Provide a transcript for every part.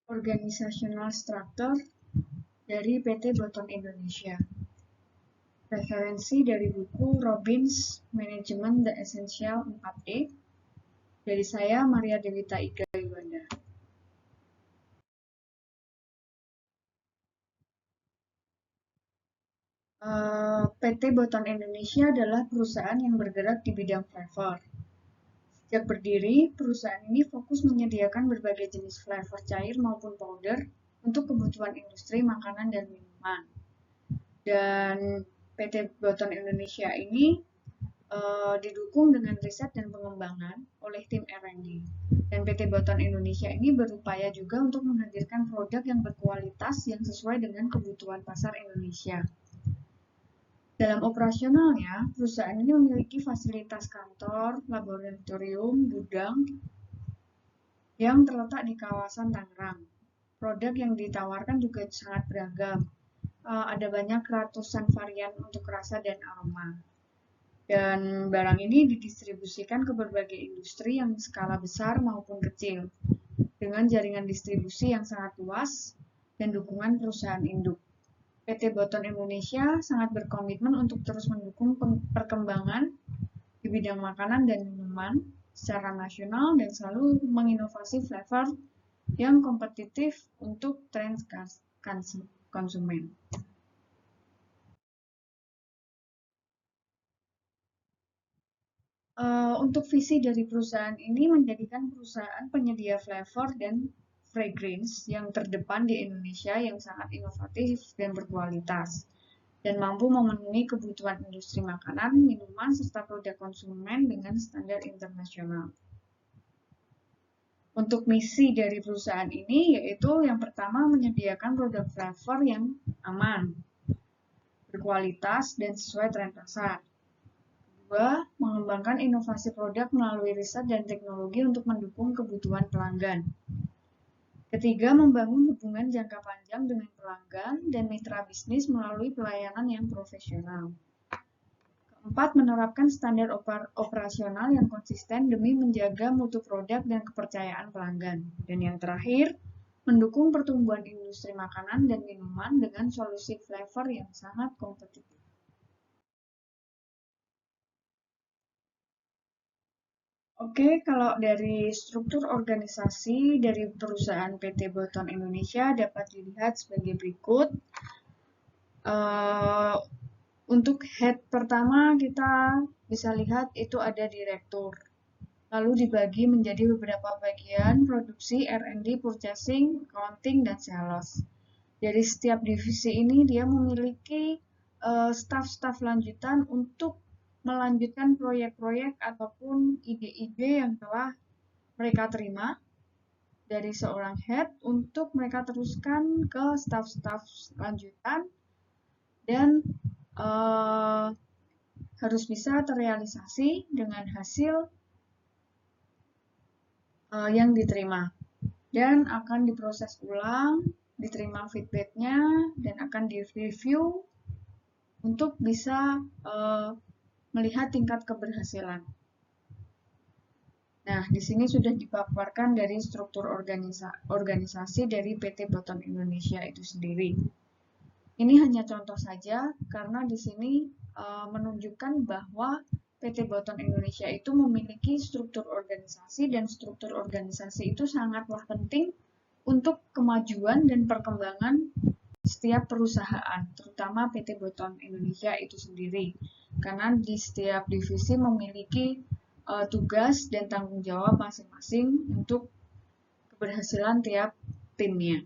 Organizational Structure dari PT Boton Indonesia. Referensi dari buku Robbins Management The Essential 4E. Dari saya, Maria Dewita Iga Iwanda. PT Boton Indonesia adalah perusahaan yang bergerak di bidang flavor. Sejak berdiri, perusahaan ini fokus menyediakan berbagai jenis flavor cair maupun powder untuk kebutuhan industri makanan dan minuman. Dan PT Boton Indonesia ini didukung dengan riset dan pengembangan oleh tim R&D. Dan PT Boton Indonesia ini berupaya juga untuk menghadirkan produk yang berkualitas yang sesuai dengan kebutuhan pasar Indonesia. Dalam operasionalnya, perusahaan ini memiliki fasilitas kantor, laboratorium, gudang yang terletak di kawasan Tangerang. Produk yang ditawarkan juga sangat beragam. Ada banyak ratusan varian untuk rasa dan aroma. Dan barang ini didistribusikan ke berbagai industri yang skala besar maupun kecil, dengan jaringan distribusi yang sangat luas dan dukungan perusahaan induk. PT Boton Indonesia sangat berkomitmen untuk terus mendukung perkembangan di bidang makanan dan minuman secara nasional dan selalu menginovasi flavor yang kompetitif untuk tren konsumen. Untuk visi dari perusahaan ini menjadikan perusahaan penyedia flavor dan fragrance yang terdepan di Indonesia yang sangat inovatif dan berkualitas dan mampu memenuhi kebutuhan industri makanan, minuman, serta produk konsumen dengan standar internasional. Untuk misi dari perusahaan ini yaitu yang pertama menyediakan produk flavor yang aman, berkualitas, dan sesuai tren pasar. Kedua, mengembangkan inovasi produk melalui riset dan teknologi untuk mendukung kebutuhan pelanggan. Ketiga, membangun hubungan jangka panjang dengan pelanggan dan mitra bisnis melalui pelayanan yang profesional. Keempat, menerapkan standar operasional yang konsisten demi menjaga mutu produk dan kepercayaan pelanggan. Dan yang terakhir, mendukung pertumbuhan industri makanan dan minuman dengan solusi flavor yang sangat kompetitif. Oke, kalau dari struktur organisasi dari perusahaan PT Boton Indonesia dapat dilihat sebagai berikut. Untuk head pertama kita bisa lihat itu ada direktur. Lalu dibagi menjadi beberapa bagian, produksi, R&D, purchasing, accounting, dan sales. Dari setiap divisi ini dia memiliki staf-staf lanjutan untuk melanjutkan proyek-proyek ataupun ide-ide yang telah mereka terima dari seorang head untuk mereka teruskan ke staf-staf lanjutan dan harus bisa terrealisasi dengan hasil yang diterima dan akan diproses ulang, diterima feedbacknya dan akan direview untuk bisa melihat tingkat keberhasilan. Nah, di sini sudah dipaparkan dari struktur organisasi dari PT Boton Indonesia itu sendiri. Ini hanya contoh saja karena di sini menunjukkan bahwa PT Boton Indonesia itu memiliki struktur organisasi dan struktur organisasi itu sangatlah penting untuk kemajuan dan perkembangan setiap perusahaan, terutama PT Boton Indonesia itu sendiri. Karena di setiap divisi memiliki tugas dan tanggung jawab masing-masing untuk keberhasilan tiap timnya.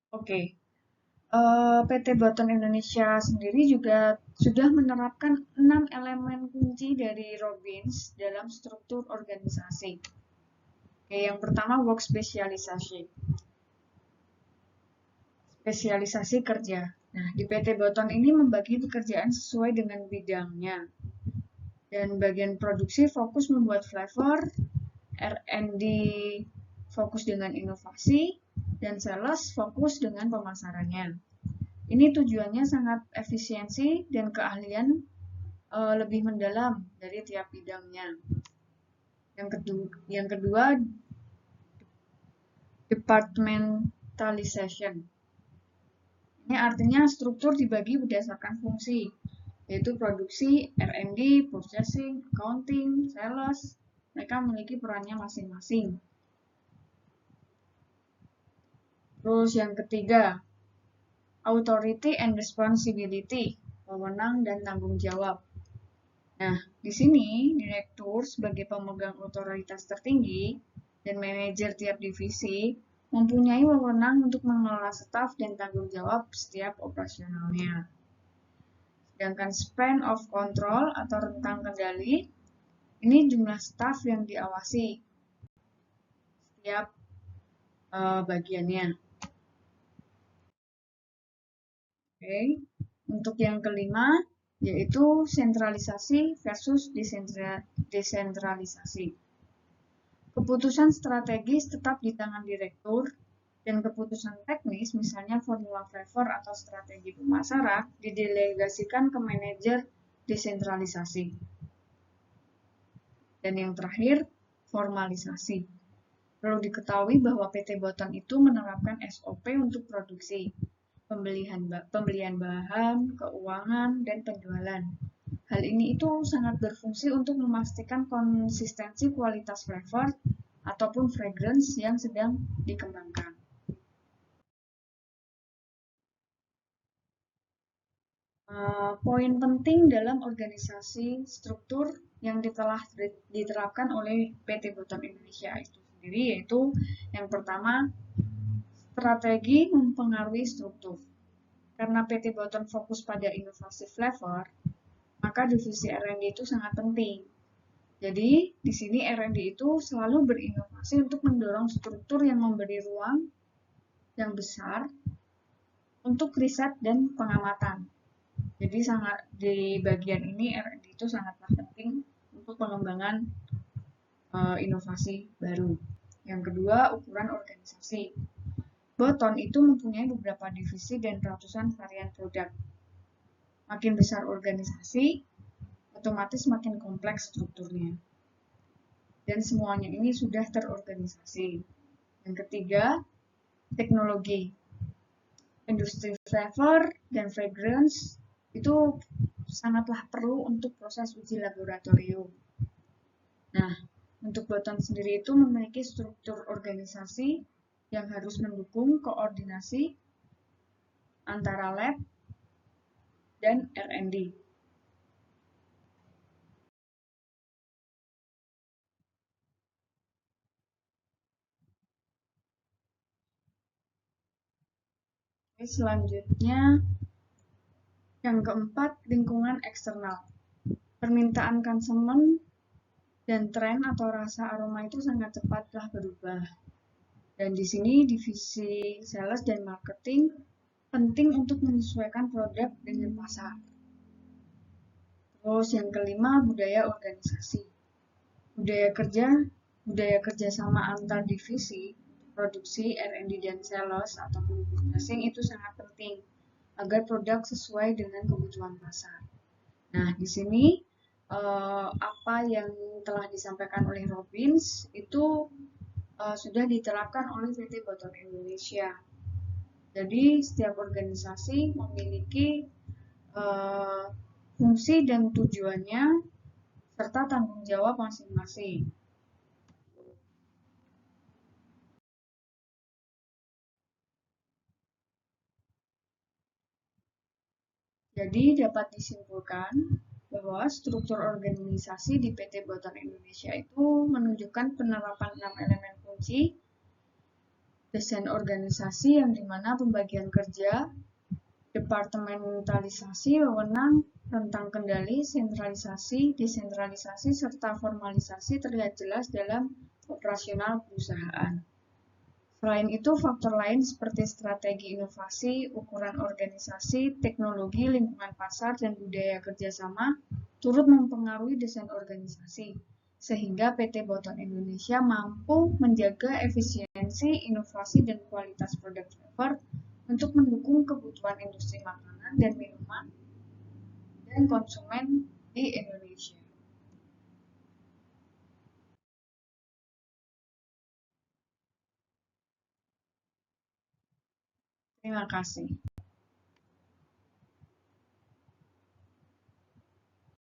Oke. PT Boton Indonesia sendiri juga sudah menerapkan 6 elemen kunci dari Robbins dalam struktur organisasi. Oke, yang pertama work spesialisasi. Spesialisasi kerja. Nah, di PT Boton ini membagi pekerjaan sesuai dengan bidangnya. Dan bagian produksi fokus membuat flavor, R&D fokus dengan inovasi, dan sales fokus dengan pemasarannya. Ini tujuannya sangat efisiensi dan keahlian lebih mendalam dari tiap bidangnya. Yang kedua, departmentalization. Ini artinya struktur dibagi berdasarkan fungsi, yaitu produksi, R&D, purchasing, accounting, sales. Mereka memiliki perannya masing-masing. Terus yang ketiga, authority and responsibility, wewenang dan tanggung jawab. Nah, di sini direktur sebagai pemegang otoritas tertinggi dan manajer tiap divisi mempunyai wewenang untuk mengelola staf dan tanggung jawab setiap operasionalnya. Sedangkan span of control atau rentang kendali, ini jumlah staf yang diawasi setiap bagiannya. Oke, untuk yang kelima, yaitu sentralisasi versus desentralisasi. Keputusan strategis tetap di tangan direktur, dan keputusan teknis, misalnya formula flavor atau strategi pemasaran, didelegasikan ke manajer desentralisasi. Dan yang terakhir, formalisasi. Perlu diketahui bahwa PT Boton itu menerapkan SOP untuk produksi, pembelian bahan, keuangan, dan penjualan. Hal ini itu sangat berfungsi untuk memastikan konsistensi kualitas flavor ataupun fragrance yang sedang dikembangkan. Poin penting dalam organisasi struktur yang telah diterapkan oleh PT Boton Indonesia itu sendiri, yaitu yang pertama, strategi mempengaruhi struktur. Karena PT Boton fokus pada inovasi flavor, maka divisi R&D itu sangat penting. Jadi, di sini R&D itu selalu berinovasi untuk mendorong struktur yang memberi ruang yang besar untuk riset dan pengamatan. Jadi di bagian ini R&D itu sangatlah penting untuk pengembangan inovasi baru. Yang kedua, ukuran organisasi. Boton itu mempunyai beberapa divisi dan ratusan varian produk. Makin besar organisasi, otomatis makin kompleks strukturnya. Dan semuanya ini sudah terorganisasi. Yang ketiga, teknologi. Industri flavor dan fragrance itu sangatlah perlu untuk proses uji laboratorium. Nah, untuk Boton sendiri itu memiliki struktur organisasi yang harus mendukung koordinasi antara lab dan R&D. Selanjutnya, yang keempat, lingkungan eksternal. Permintaan konsumen dan tren atau rasa aroma itu sangat cepatlah berubah. Dan di sini divisi sales dan marketing penting untuk menyesuaikan produk dengan pasar. Terus yang kelima, budaya organisasi. Budaya kerjasama antar divisi, produksi, R&D dan sales ataupun purchasing itu sangat penting agar produk sesuai dengan kebutuhan pasar. Nah, di sini apa yang telah disampaikan oleh Robins itu sudah diterapkan oleh PT Boton Indonesia. Jadi, setiap organisasi memiliki fungsi dan tujuannya serta tanggung jawab masing-masing. Jadi dapat disimpulkan bahwa struktur organisasi di PT Boton Indonesia itu menunjukkan penerapan 6 elemen kunci, desain organisasi yang dimana pembagian kerja, departementalisasi wewenang, rentang kendali, sentralisasi, desentralisasi, serta formalisasi terlihat jelas dalam operasional perusahaan. Selain itu, faktor lain seperti strategi inovasi, ukuran organisasi, teknologi, lingkungan pasar, dan budaya kerjasama turut mempengaruhi desain organisasi, sehingga PT Boton Indonesia mampu menjaga efisiensi, inovasi, dan kualitas produk flavor untuk mendukung kebutuhan industri makanan dan minuman dan konsumen di Indonesia. Terima kasih.